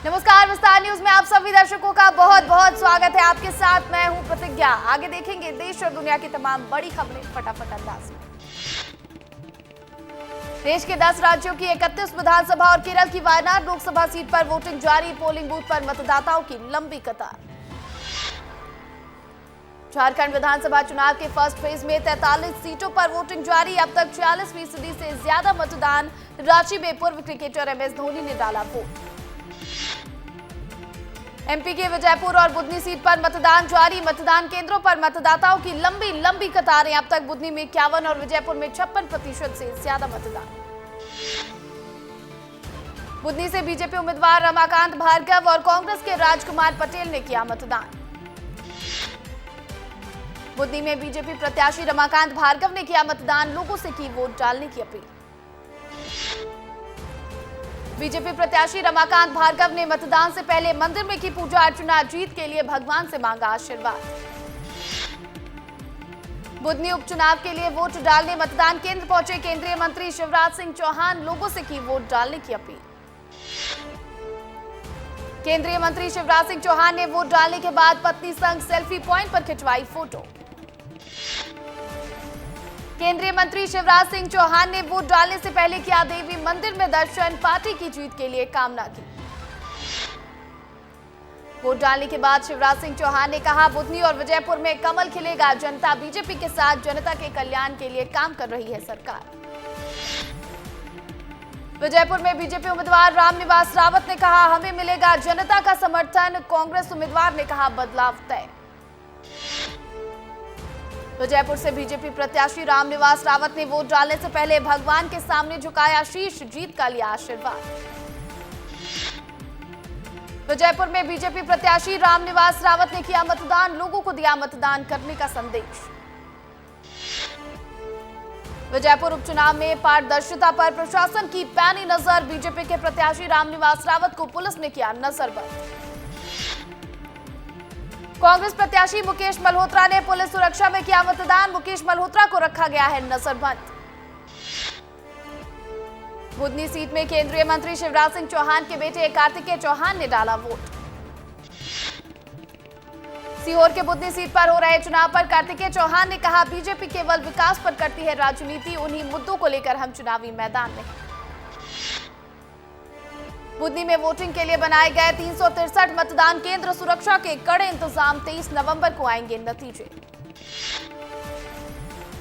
नमस्कार, विस्तार न्यूज में आप सभी दर्शकों का बहुत बहुत स्वागत है। आपके साथ मैं हूं प्रतिज्ञा। आगे देखेंगे देश और दुनिया की तमाम बड़ी खबरें फटाफट अंदाज में। देश के 10 राज्यों की 31 विधानसभा और केरल की वायनाड लोकसभा सीट पर वोटिंग जारी। पोलिंग बूथ पर मतदाताओं की लंबी कतार। झारखंड विधानसभा चुनाव के फर्स्ट फेज में 43 सीटों पर वोटिंग जारी। अब तक 46% से ज्यादा मतदान। रांची में पूर्व क्रिकेटर MS धोनी ने डाला वोट। MP के विजयपुर और बुधनी सीट पर मतदान जारी। मतदान केंद्रों पर मतदाताओं की लंबी लंबी कतारें। अब तक बुधनी में 51 और विजयपुर में 56% से ज्यादा मतदान। बुधनी से बीजेपी उम्मीदवार रमाकांत भार्गव और कांग्रेस के राजकुमार पटेल ने किया मतदान। बुधनी में बीजेपी प्रत्याशी रमाकांत भार्गव ने किया मतदान। लोगों से की वोट डालने की अपील। बीजेपी प्रत्याशी रमाकांत भार्गव ने मतदान से पहले मंदिर में की पूजा अर्चना। जीत के लिए भगवान से मांगा आशीर्वाद। बुधनी उपचुनाव के लिए वोट डालने मतदान केंद्र पहुंचे केंद्रीय मंत्री शिवराज सिंह चौहान। लोगों से की वोट डालने की अपील। केंद्रीय मंत्री शिवराज सिंह चौहान ने वोट डालने के बाद पत्नी संग सेल्फी पॉइंट पर खिंचवाई फोटो। केंद्रीय मंत्री शिवराज सिंह चौहान ने वोट डालने से पहले किया देवी मंदिर में दर्शन। पार्टी की जीत के लिए कामना की। वोट डालने के बाद शिवराज सिंह चौहान ने कहा, बुधनी और विजयपुर में कमल खिलेगा। जनता बीजेपी के साथ, जनता के कल्याण के लिए काम कर रही है सरकार। विजयपुर में बीजेपी उम्मीदवार रामनिवास रावत ने कहा, हमें मिलेगा जनता का समर्थन। कांग्रेस उम्मीदवार ने कहा, बदलाव तय। विजयपुर से बीजेपी प्रत्याशी रामनिवास रावत ने वोट डालने से पहले भगवान के सामने झुकाया शीश। जीत का लिया आशीर्वाद। विजयपुर में बीजेपी प्रत्याशी रामनिवास रावत ने किया मतदान। लोगों को दिया मतदान करने का संदेश। विजयपुर उपचुनाव में पारदर्शिता पर प्रशासन की पैनी नजर। बीजेपी के प्रत्याशी रामनिवास रावत को पुलिस ने किया नजरबंद। कांग्रेस प्रत्याशी मुकेश मल्होत्रा ने पुलिस सुरक्षा में किया मतदान। मुकेश मल्होत्रा को रखा गया है नजरबंद। बुधनी सीट में केंद्रीय मंत्री शिवराज सिंह चौहान के बेटे कार्तिकेय चौहान ने डाला वोट। सीहोर के बुधनी सीट पर हो रहे चुनाव पर कार्तिकेय चौहान ने कहा, बीजेपी केवल विकास पर करती है राजनीति। उन्हीं मुद्दों को लेकर हम चुनावी मैदान में। बुधनी में वोटिंग के लिए बनाए गए 363 मतदान केंद्र। सुरक्षा के कड़े इंतजाम। 23 नवंबर को आएंगे नतीजे।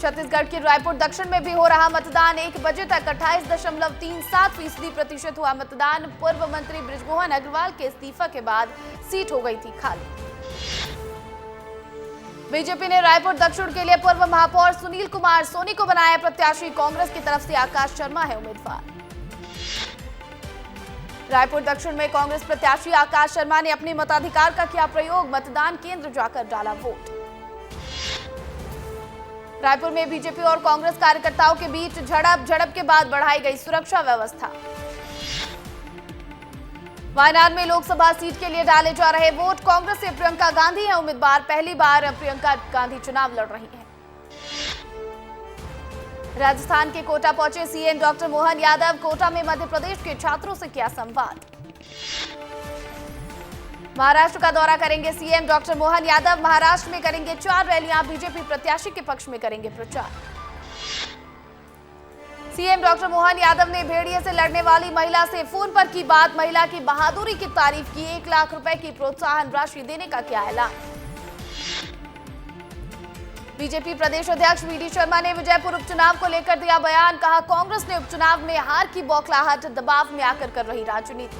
छत्तीसगढ़ के रायपुर दक्षिण में भी हो रहा मतदान। 1 बजे तक 28.37% हुआ मतदान। पूर्व मंत्री बृजमोहन अग्रवाल के इस्तीफा के बाद सीट हो गई थी खाली। बीजेपी ने रायपुर दक्षिण के लिए पूर्व महापौर सुनील कुमार सोनी को बनाया प्रत्याशी। कांग्रेस की तरफ से आकाश शर्मा है उम्मीदवार। रायपुर दक्षिण में कांग्रेस प्रत्याशी आकाश शर्मा ने अपने मताधिकार का किया प्रयोग। मतदान केंद्र जाकर डाला वोट। रायपुर में बीजेपी और कांग्रेस कार्यकर्ताओं के बीच झड़प के बाद बढ़ाई गई सुरक्षा व्यवस्था। वायनाड में लोकसभा सीट के लिए डाले जा रहे वोट। कांग्रेस से प्रियंका गांधी है उम्मीदवार। पहली बार प्रियंका गांधी चुनाव लड़ रही हैं। राजस्थान के कोटा पहुंचे CM डॉक्टर मोहन यादव। कोटा में मध्य प्रदेश के छात्रों से किया संवाद। महाराष्ट्र का दौरा करेंगे CM डॉक्टर मोहन यादव। महाराष्ट्र में करेंगे 4 रैलियां। बीजेपी प्रत्याशी के पक्ष में करेंगे प्रचार। CM डॉक्टर मोहन यादव ने भेड़िए से लड़ने वाली महिला से फोन पर की बात। महिला की बहादुरी की तारीफ की। 1 लाख रुपए की प्रोत्साहन राशि देने का किया ऐलान। बीजेपी प्रदेश अध्यक्ष VD शर्मा ने विजयपुर उपचुनाव को लेकर दिया बयान। कहा, कांग्रेस ने उपचुनाव में हार की बौखलाहट दबाव में आकर कर रही राजनीति।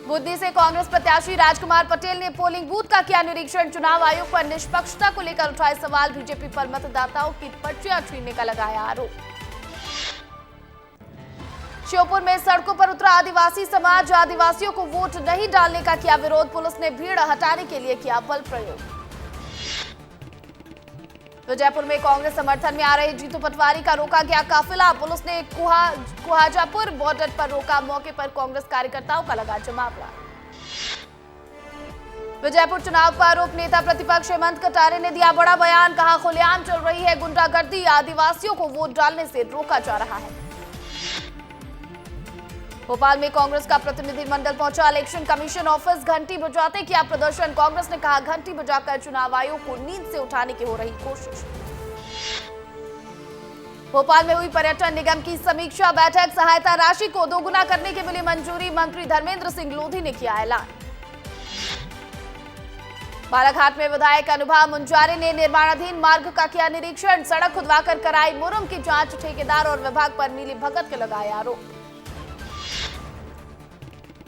बुधनी से कांग्रेस प्रत्याशी राजकुमार पटेल ने पोलिंग बूथ का किया निरीक्षण। चुनाव आयोग पर निष्पक्षता को लेकर उठाए सवाल। बीजेपी पर मतदाताओं की पर्चियां छीनने का लगाया आरोप। श्योपुर में सड़कों पर उतरा आदिवासी समाज। आदिवासियों को वोट नहीं डालने का किया विरोध। पुलिस ने भीड़ हटाने के लिए किया बल प्रयोग। विजयपुर में कांग्रेस समर्थन में आ रहे जीतू पटवारी का रोका गया काफिला। पुलिस ने कुहाजापुर बॉर्डर पर रोका। मौके पर कांग्रेस कार्यकर्ताओं का लगा जमावड़ा। विजयपुर चुनाव का आरोप नेता प्रतिपक्ष हेमंत कटारे ने दिया बड़ा बयान। कहा, खुलेआम चल रही है गुंडागर्दी। आदिवासियों को वोट डालने से रोका जा रहा है। भोपाल में कांग्रेस का प्रतिनिधिमंडल पहुंचा इलेक्शन कमीशन ऑफिस, घंटी बजाते किया प्रदर्शन। कांग्रेस ने कहा घंटी बजाकर चुनाव आयोग को नींद से उठाने की हो रही कोशिश। भोपाल में हुई पर्यटन निगम की समीक्षा बैठक, सहायता राशि को दोगुना करने की मिली मंजूरी। मंत्री धर्मेंद्र सिंह लोधी ने किया ऐलान। बालाघाट में विधायक अनुभा मुंजारे ने निर्माणाधीन मार्ग का किया निरीक्षण, सड़क खुदवाकर कराई मुरम की जांच, ठेकेदार और विभाग पर मिली भगत के लगाए आरोप।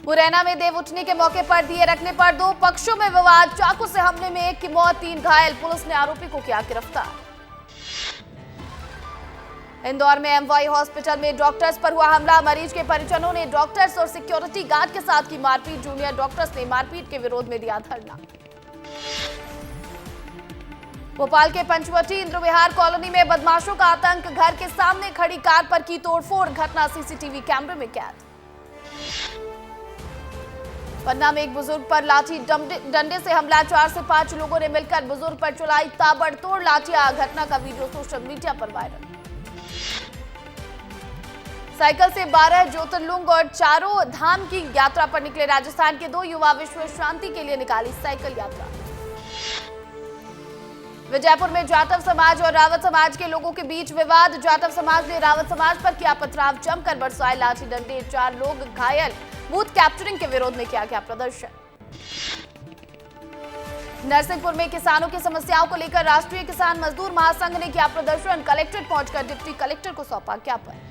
मुरैना में देव उठनी के मौके पर दिए रखने पर दो पक्षों में विवाद, चाकू से हमले में एक की मौत, 3 घायल, पुलिस ने आरोपी को किया गिरफ्तार। इंदौर में एमवाई हॉस्पिटल में डॉक्टर्स पर हुआ हमला, मरीज के परिजनों ने डॉक्टर्स और सिक्योरिटी गार्ड के साथ की मारपीट, जूनियर डॉक्टर्स ने मारपीट के विरोध में दिया धरना। भोपाल के पंचवटी इंद्र विहार कॉलोनी में बदमाशों का आतंक, घर के सामने खड़ी कार पर की तोड़फोड़, घटना सीसीटीवी कैमरे में कैद। पन्ना में एक बुजुर्ग पर लाठी डंडे से हमला, 4 से 5 लोगों ने मिलकर बुजुर्ग पर चलाई ताबड़तोड़ लाठियां, घटना का वीडियो सोशल मीडिया पर वायरल। साइकिल से 12 ज्योतिर्लिंग और 4 धाम की यात्रा पर निकले राजस्थान के 2 युवा विश्व शांति के लिए निकाली साइकिल यात्रा। विजयपुर में जाटव समाज और रावत समाज के लोगों के बीच विवाद, जाटव समाज ने रावत समाज पर किया पथराव, जमकर बरसाए लाठी डंडे, 4 लोग घायल, बूथ कैप्चरिंग के विरोध में किया गया प्रदर्शन। नरसिंहपुर में किसानों की समस्याओं को लेकर राष्ट्रीय किसान मजदूर महासंघ ने किया प्रदर्शन, कलेक्ट्रेट पहुंचकर डिप्टी कलेक्टर को सौंपा ज्ञापन।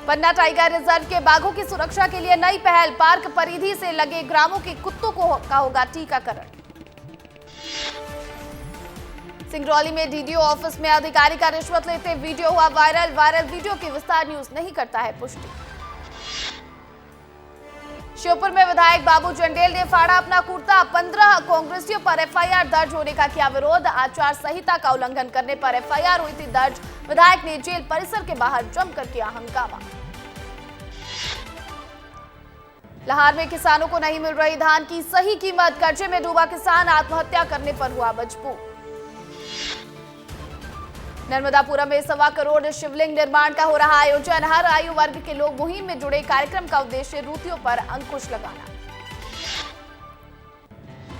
पन्ना टाइगर रिजर्व के बाघों की सुरक्षा के लिए नई पहल, पार्क परिधि से लगे ग्रामों के कुत्तों का होगा टीकाकरण। सिंगरौली में डीडीओ ऑफिस में अधिकारी का रिश्वत लेते वीडियो हुआ वायरल वीडियो की विस्तार न्यूज नहीं करता है पुष्टि। श्योपुर में विधायक बाबू चंडेल ने फाड़ा अपना कुर्ता, 15 कांग्रेसियों पर एफआईआर दर्ज होने का किया विरोध, आचार संहिता का उल्लंघन करने पर एफआईआर हुई थी दर्ज, विधायक ने जेल परिसर के बाहर जमकर किया हंगामा। लाहौर में किसानों को नहीं मिल रही धान की सही कीमत, कर्जे में डूबा किसान आत्महत्या करने पर हुआ मजबूर। नर्मदापुरम में 1.25 करोड़ शिवलिंग निर्माण का हो रहा आयोजन, हर आयु वर्ग के लोग मुहिम में जुड़े, कार्यक्रम का उद्देश्य रूतियों पर अंकुश लगाना।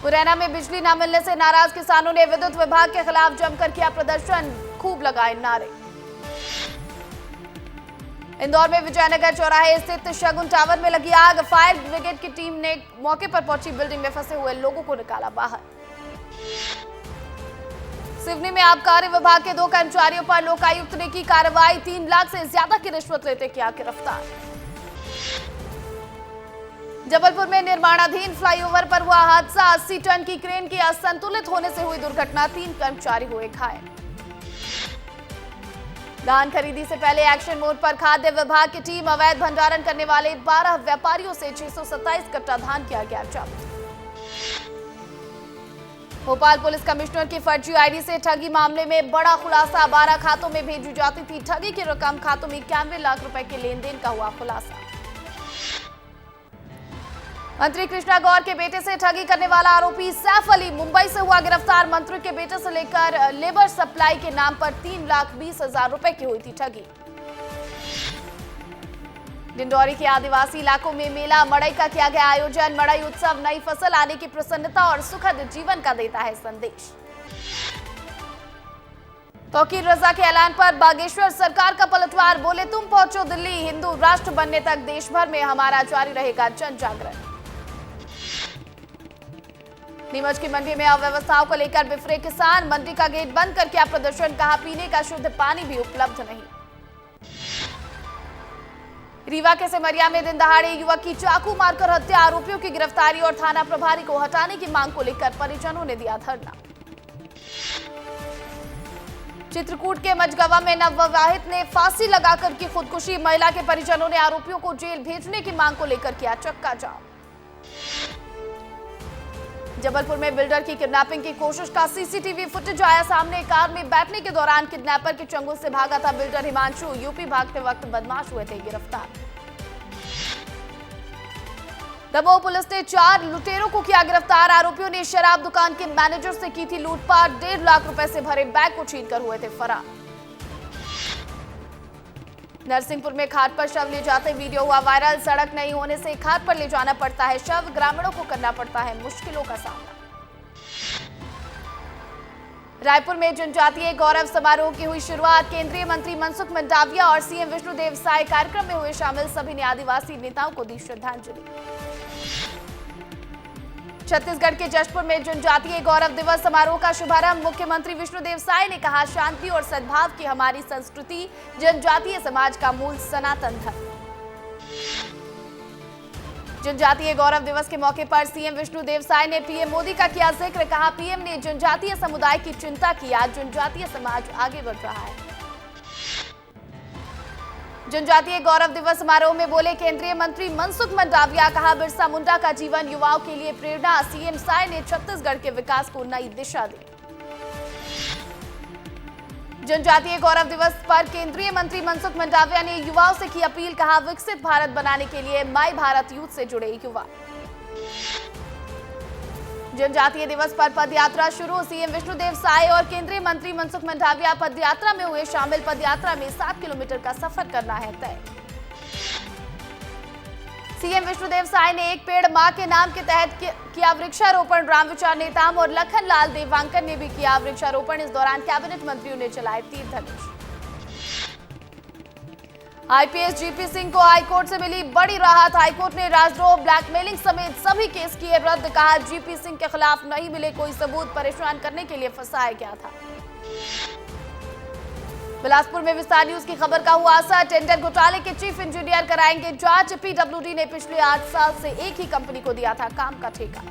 मुरैना में बिजली न मिलने से नाराज किसानों ने विद्युत विभाग के खिलाफ जमकर किया प्रदर्शन, खूब लगाए नारे। इंदौर में विजयनगर चौराहे स्थित शगुन टावर में लगी आग, फायर ब्रिगेड की टीम ने मौके पर पहुंची, बिल्डिंग में फंसे हुए लोगों को निकाला बाहर। सिवनी में आबकारी विभाग के 2 कर्मचारियों पर लोकायुक्त ने की कार्रवाई, 3 लाख से ज्यादा की रिश्वत लेते किया गिरफ्तार। जबलपुर में निर्माणाधीन फ्लाईओवर पर हुआ हादसा, 80 टन की क्रेन के असंतुलित होने से हुई दुर्घटना, 3 कर्मचारी हुए घायल। धान खरीदी से पहले एक्शन मोड पर खाद्य विभाग की टीम, अवैध भंडारण करने वाले 12 व्यापारियों से 627 कट्टा धान किया गया जब्त। भोपाल पुलिस कमिश्नर की फर्जी आईडी से ठगी मामले में बड़ा खुलासा, 12 खातों में भेजी जाती थी ठगी की रकम, खातों में 91 लाख रुपए के लेन देन का हुआ खुलासा। मंत्री कृष्णा गौर के बेटे से ठगी करने वाला आरोपी सैफ अली मुंबई से हुआ गिरफ्तार, मंत्री के बेटे से लेकर लेबर सप्लाई के नाम पर 3,20,000 रुपए की हुई थी ठगी। डिंडौरी के आदिवासी इलाकों में मेला मड़ई का किया गया आयोजन, मड़ई उत्सव नई फसल आने की प्रसन्नता और सुखद जीवन का देता है संदेश। तौकीर रजा के ऐलान पर बागेश्वर सरकार का पलटवार, बोले तुम पहुंचो दिल्ली, हिंदू राष्ट्र बनने तक देश भर में हमारा जारी रहेगा जन जागरण। नीमच की मंडी में अव्यवस्थाओं को लेकर बिफरे किसान, मंडी का गेट बंद कर किया प्रदर्शन, कहा पीने का शुद्ध पानी भी उपलब्ध नहीं। रीवा के सिमरिया में दिन दहाड़े युवक की चाकू मारकर हत्या, आरोपियों की गिरफ्तारी और थाना प्रभारी को हटाने की मांग को लेकर परिजनों ने दिया धरना। चित्रकूट के मझगवा में नवविवाहित ने फांसी लगाकर की खुदकुशी, महिला के परिजनों ने आरोपियों को जेल भेजने की मांग को लेकर किया चक्का जाम। जबलपुर में बिल्डर की किडनैपिंग की कोशिश का सीसीटीवी फुटेज आया सामने, कार में बैठने के दौरान किडनैपर के चंगुल से भागा था बिल्डर हिमांशु, यूपी भागते वक्त बदमाश हुए थे गिरफ्तार। दमोह पुलिस ने 4 लुटेरों को किया गिरफ्तार, आरोपियों ने शराब दुकान के मैनेजर से की थी लूटपाट, 1.5 लाख रुपए से भरे बैग को छीनकर हुए थे फरार। नरसिंहपुर में खाट पर शव ले जाते वीडियो हुआ वायरल। सड़क नहीं होने से खाट पर ले जाना पड़ता है शव, ग्रामीणों को करना पड़ता है मुश्किलों का सामना। रायपुर में जनजातीय गौरव समारोह की हुई शुरुआत। केंद्रीय मंत्री मनसुख मंडाविया और सीएम विष्णुदेव साय कार्यक्रम में हुए शामिल। सभी ने आदिवासी नेताओं को दी श्रद्धांजलि। छत्तीसगढ़ के जशपुर में जनजातीय गौरव दिवस समारोह का शुभारंभ। मुख्यमंत्री विष्णुदेव साय ने कहा, शांति और सद्भाव की हमारी संस्कृति जनजातीय समाज का मूल सनातन धर्म। जनजातीय गौरव दिवस के मौके पर सीएम विष्णुदेव साय ने पीएम मोदी का किया जिक्र। कहा, पीएम ने जनजातीय समुदाय की चिंता की, आज जनजातीय समाज आगे बढ़ रहा है। जनजातीय गौरव दिवस समारोह में बोले केंद्रीय मंत्री मनसुख मंडाविया। कहा, बिरसा मुंडा का जीवन युवाओं के लिए प्रेरणा। सीएम साय ने छत्तीसगढ़ के विकास को नई दिशा दी। जनजातीय गौरव दिवस पर केंद्रीय मंत्री मनसुख मंडाविया ने युवाओं से की अपील। कहा, विकसित भारत बनाने के लिए माई भारत यूथ से जुड़े युवा। जनजातीय दिवस पर पदयात्रा शुरू। सीएम विष्णुदेव साय और केंद्रीय मंत्री मनसुख मंडाविया पदयात्रा में हुए शामिल। पदयात्रा में 7 किलोमीटर का सफर करना है तय। सीएम विष्णुदेव साय ने एक पेड़ मां के नाम के तहत किया वृक्षारोपण। रामविचार नेताम और लखनलाल देवांकर ने भी किया वृक्षारोपण। इस दौरान कैबिनेट मंत्रियों ने चलाए तीर धनुष। आईपीएस जीपी सिंह को हाईकोर्ट से मिली बड़ी राहत। हाईकोर्ट ने राजद्रोह, ब्लैकमेलिंग समेत सभी केस किए रद्द। कहा, जीपी सिंह के खिलाफ नहीं मिले कोई सबूत, परेशान करने के लिए फंसाया गया था। बिलासपुर में विस्तार न्यूज की खबर का हुआ असर। टेंडर घोटाले के चीफ इंजीनियर कराएंगे जांच। पीडब्ल्यूडी ने पिछले 8 साल से एक ही कंपनी को दिया था काम का ठेका।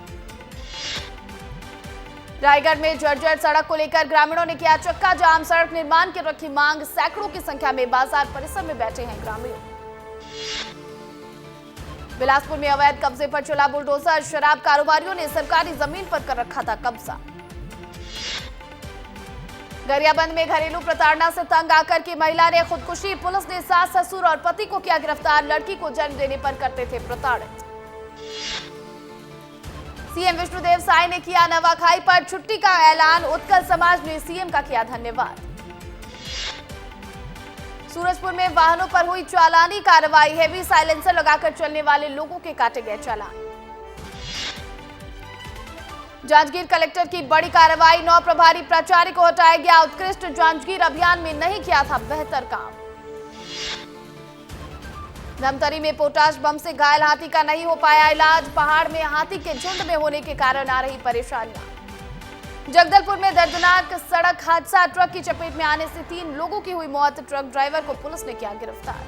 रायगढ़ में जर्जर सड़क को लेकर ग्रामीणों ने किया चक्का जाम। सड़क निर्माण की रखी मांग। सैकड़ों की संख्या में बाजार परिसर में बैठे हैं ग्रामीण। बिलासपुर में अवैध कब्जे पर चला बुलडोजर। शराब कारोबारियों ने सरकारी जमीन पर कर रखा था कब्जा। गरियाबंद में घरेलू प्रताड़ना से तंग आकर की महिला ने खुदकुशी। पुलिस ने सास, ससुर और पति को किया गिरफ्तार। लड़की को जन्म देने पर करते थे प्रताड़ित। सीएम विष्णुदेव साय ने किया नवाखाई पर छुट्टी का ऐलान। उत्कल समाज ने सीएम का किया धन्यवाद। सूरजपुर में वाहनों पर हुई चालानी कार्रवाई। हेवी साइलेंसर लगाकर चलने वाले लोगों के काटे गए चालान। जांजगीर कलेक्टर की बड़ी कार्रवाई। 9 प्रभारी प्राचार्य को हटाया गया। उत्कृष्ट जांजगीर अभियान में नहीं किया था बेहतर काम। धमतरी में पोटाश बम से घायल हाथी का नहीं हो पाया इलाज। पहाड़ में हाथी के झुंड में होने के कारण आ रही परेशानियां। जगदलपुर में दर्दनाक सड़क हादसा। ट्रक की चपेट में आने से 3 लोगों की हुई मौत। ट्रक ड्राइवर को पुलिस ने किया गिरफ्तार।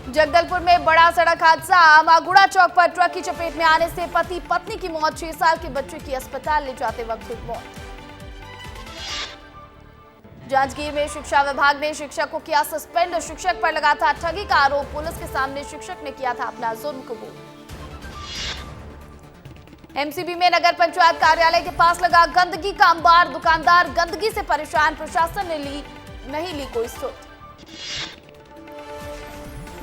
जगदलपुर में बड़ा सड़क हादसा। मागुड़ा चौक पर ट्रक की चपेट में आने से पति पत्नी की मौत। 6 साल के बच्चे की अस्पताल ले जाते वक्त हुई मौत। जांजगीर में शिक्षा विभाग ने शिक्षक को किया सस्पेंड। शिक्षक पर लगा था ठगी का आरोप। पुलिस के सामने शिक्षक ने किया था अपना जुर्म कबूल। एमसीबी में नगर पंचायत कार्यालय के पास लगा गंदगी का अंबार। दुकानदार गंदगी से परेशान। प्रशासन ने नहीं ली कोई सुध।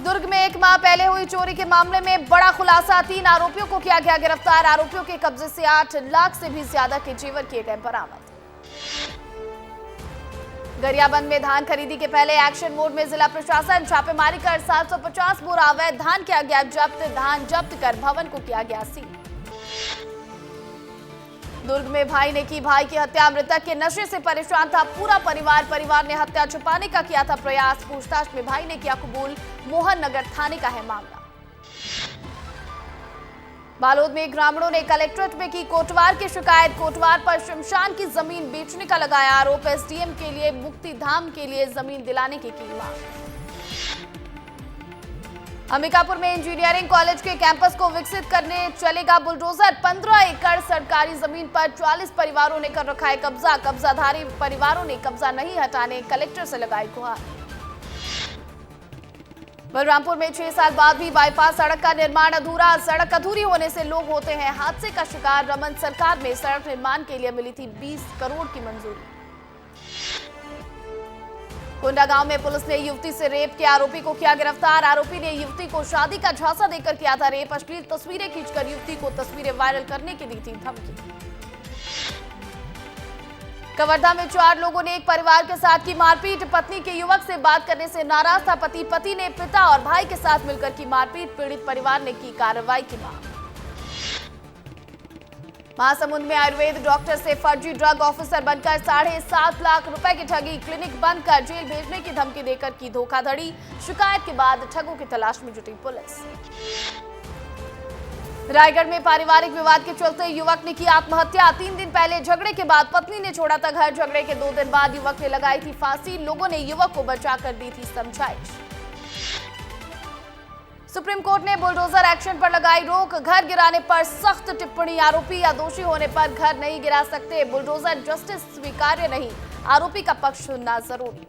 दुर्ग में 1 माह पहले हुई चोरी के मामले में बड़ा खुलासा। 3 आरोपियों को किया गया गिरफ्तार। आरोपियों के कब्जे से 8 लाख से भी ज्यादा के जेवर किए गए बरामद। गरियाबंद में धान खरीदी के पहले एक्शन मोड में जिला प्रशासन। छापेमारी कर 750 बोरा अवैध धान किया गया जब्त। धान जब्त कर भवन को किया गया सील। दुर्ग में भाई ने की भाई की हत्या। मृतक के नशे से परेशान था पूरा परिवार। परिवार ने हत्या छुपाने का किया था प्रयास। पूछताछ में भाई ने किया कबूल। मोहन नगर थाने का है मामला। बालोद में ग्रामीणों ने कलेक्ट्रेट में की कोटवार की शिकायत। कोटवार पर शमशान की जमीन बेचने का लगाया आरोप। एसडीएम के लिए मुक्ति धाम के लिए जमीन दिलाने की मांग। अंबिकापुर में इंजीनियरिंग कॉलेज के कैंपस को विकसित करने चलेगा बुलडोजर। 15 एकड़ सरकारी जमीन पर 44 परिवारों ने कर रखा है कब्जा। कब्जाधारी परिवारों ने कब्जा नहीं हटाने कलेक्टर से लगाई गुहार। बलरामपुर में 6 साल बाद भी बाईपास सड़क का निर्माण अधूरा। सड़क अधूरी होने से लोग होते हैं हादसे का शिकार। रमन सरकार में सड़क निर्माण के लिए मिली थी 20 करोड़ की मंजूरी। कोंडागांव में पुलिस ने युवती से रेप के आरोपी को किया गिरफ्तार। आरोपी ने युवती को शादी का झांसा देकर किया था रेप। अश्लील तस्वीरें खींचकर युवती को तस्वीरें वायरल करने की दी थी धमकी। कवर्धा में 4 लोगों ने एक परिवार के साथ की मारपीट। पत्नी के युवक से बात करने से नाराज था पति ने पिता और भाई के साथ मिलकर की मारपीट। पीड़ित परिवार ने की कार्रवाई की मांग। महासमुंद में आयुर्वेद डॉक्टर से फर्जी ड्रग ऑफिसर बनकर 7.5 लाख रुपए की ठगी। क्लिनिक बंद कर जेल भेजने की धमकी देकर की धोखाधड़ी। शिकायत के बाद ठगों की तलाश में जुटी पुलिस। रायगढ़ में पारिवारिक विवाद के चलते युवक ने की आत्महत्या। 3 दिन पहले झगड़े के बाद पत्नी ने छोड़ा था घर। झगड़े के 2 दिन बाद युवक ने लगाई थी फांसी। लोगों ने युवक को बचाकर दी थी समझाइश। सुप्रीम कोर्ट ने बुलडोजर एक्शन पर लगाई रोक। घर गिराने पर सख्त टिप्पणी। आरोपी या दोषी होने पर घर नहीं गिरा सकते। बुलडोजर जस्टिस स्वीकार्य नहीं। आरोपी का पक्ष सुनना जरूरी।